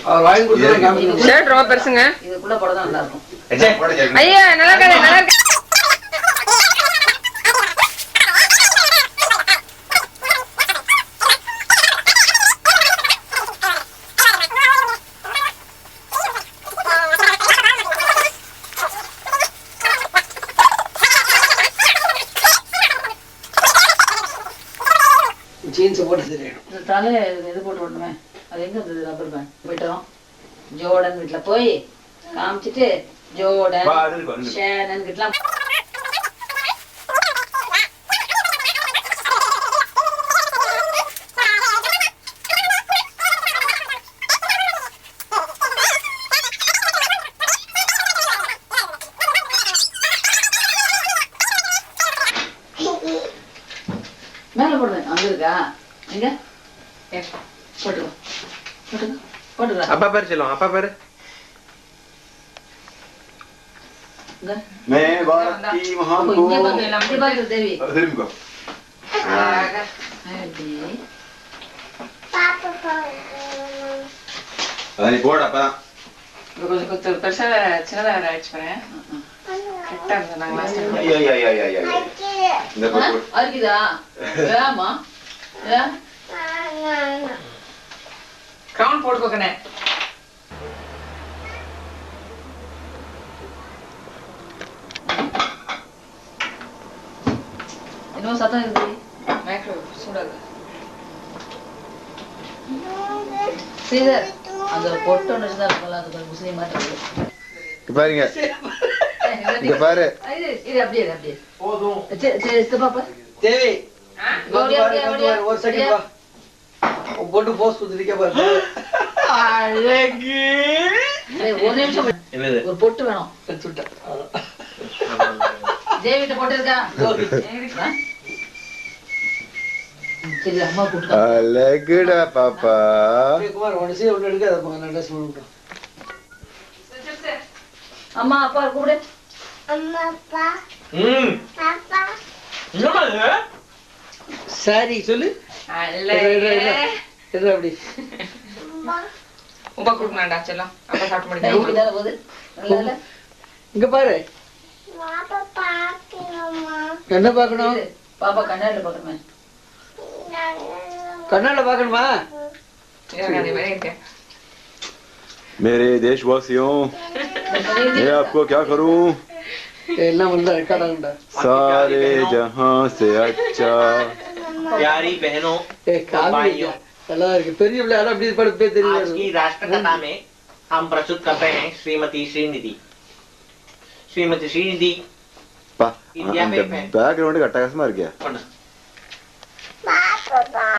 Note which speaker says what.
Speaker 1: அவர் வாங்கி கொடுத்தா
Speaker 2: ஷர்ட் ரொம்ப பெருசுங்க.
Speaker 3: இதுக்குள்ள போட தான் நல்லா இருக்கும்.
Speaker 2: ஐயா நல்லா இருக்காது, நல்லா இருக்கு.
Speaker 1: ஜீன்ஸ் போட்டு தெரியணும்.
Speaker 3: இந்த தலையில இது போட்டு விடணுமே, அது எங்க இருந்தது ரப்பர் பேண்ட்? போயிட்டோம் ஜோர்டன் வீட்டுல போய் காமிச்சிட்டு ஜோர்டன் ஷேனன் கிட்டலாம் மேல போடுறேன். அங்க இருக்கா? எங்க போட்டுக்கோ போட்டுக்கோ போட்டுக்கோ.
Speaker 4: அப்பா பேரு சொல்லும், அப்பா பேரு.
Speaker 3: मैं बाकी वहां को ये बात देवी
Speaker 1: इधर भी को
Speaker 3: पापा
Speaker 1: अरे போடா அப்பா.
Speaker 2: கொஞ்சம் கொஞ்சம் பெருசா சின்னதா ஆயிடுச்சு பாரு. கரெக்டா இருந்தது நாங்க லாஸ்ட் டைம்.
Speaker 1: ஐயா இந்த போடு.
Speaker 3: அரிக்குதா? ஏமா ஏ
Speaker 2: கிரவுன் போட்டு போக்கனே.
Speaker 3: இன்னும் சத்தம் இருக்குது.
Speaker 2: மைக்ரோ சூடாது.
Speaker 3: சீதர் அந்த பொட்டு ஒன்று தான் இருக்கும்ல, அது கொஞ்சம் முஸ்லீம் மாதிரி இருக்கு.
Speaker 4: பாருங்க இங்க பாரு.
Speaker 3: இது அப்படியே அப்படியே
Speaker 1: போதும்.
Speaker 3: சரி பாப்பா
Speaker 1: தேவி
Speaker 3: ஓடியா
Speaker 1: ஒரு செகண்ட் வா. போட்டு போஸ் குடுத்துறிக்க பாரு. அழகு.
Speaker 3: ஒரு நிமிஷம்
Speaker 4: என்னது?
Speaker 3: ஒரு பொட்டு வேணும்.
Speaker 1: சுட்ட
Speaker 3: தேவிட்ட பொட்டு இருக்கா? சரி அம்மா கூப்பிட்டு
Speaker 4: அழகுடா பாப்பா.
Speaker 1: குமார் ஒன்னு சீ ஒன்னு எடுக்க அத நான் ட்ரெஸ் பண்ணிட்டோம்.
Speaker 3: அம்மா அப்பா கூப்பிடு.
Speaker 5: அம்மா அப்பா பாப்பா
Speaker 1: என்னமா சரி சொல்லு. இது அப்படி
Speaker 2: உப்பா கொடுக்கணும்டா செல்லம். அப்பா சாப்பிட்டு
Speaker 3: இப்படி
Speaker 2: முடியும்.
Speaker 3: தான போகுது. நல்லா இல்ல?
Speaker 1: இங்க பாரு.
Speaker 5: பாப்பா பாக்கணுமா
Speaker 1: என்ன பார்க்கணும்?
Speaker 3: பாப்பா கண்ணாடில பாக்கணுமே.
Speaker 1: கண்ணால பார்க்கணுமா?
Speaker 2: எனக்கு அதே மாதிரி இருக்கு.
Speaker 4: मेरे देशवासियों, मैं आपको क्या करूं?
Speaker 1: எல்லாம் வந்து ரெக்கார்ட் ஆகும்டா.
Speaker 4: सारे जहां से अच्छा.
Speaker 6: प्यारी बहनों और भाइयों,
Speaker 1: நல்லா இருக்கு. பெரிய பிள்ளை யாரும் அப்படி படுப்பே
Speaker 6: आज
Speaker 1: தெரியாது.
Speaker 6: की राष्ट्रकथा में हम प्रस्तुत करते हैं श्रीमती श्रीनिधि. श्रीमती श्रीनिधि
Speaker 4: पा
Speaker 6: इंडिया में
Speaker 4: बैकग्राउंड का टकस मार गया.
Speaker 6: पढ़ना।
Speaker 5: பாப்பா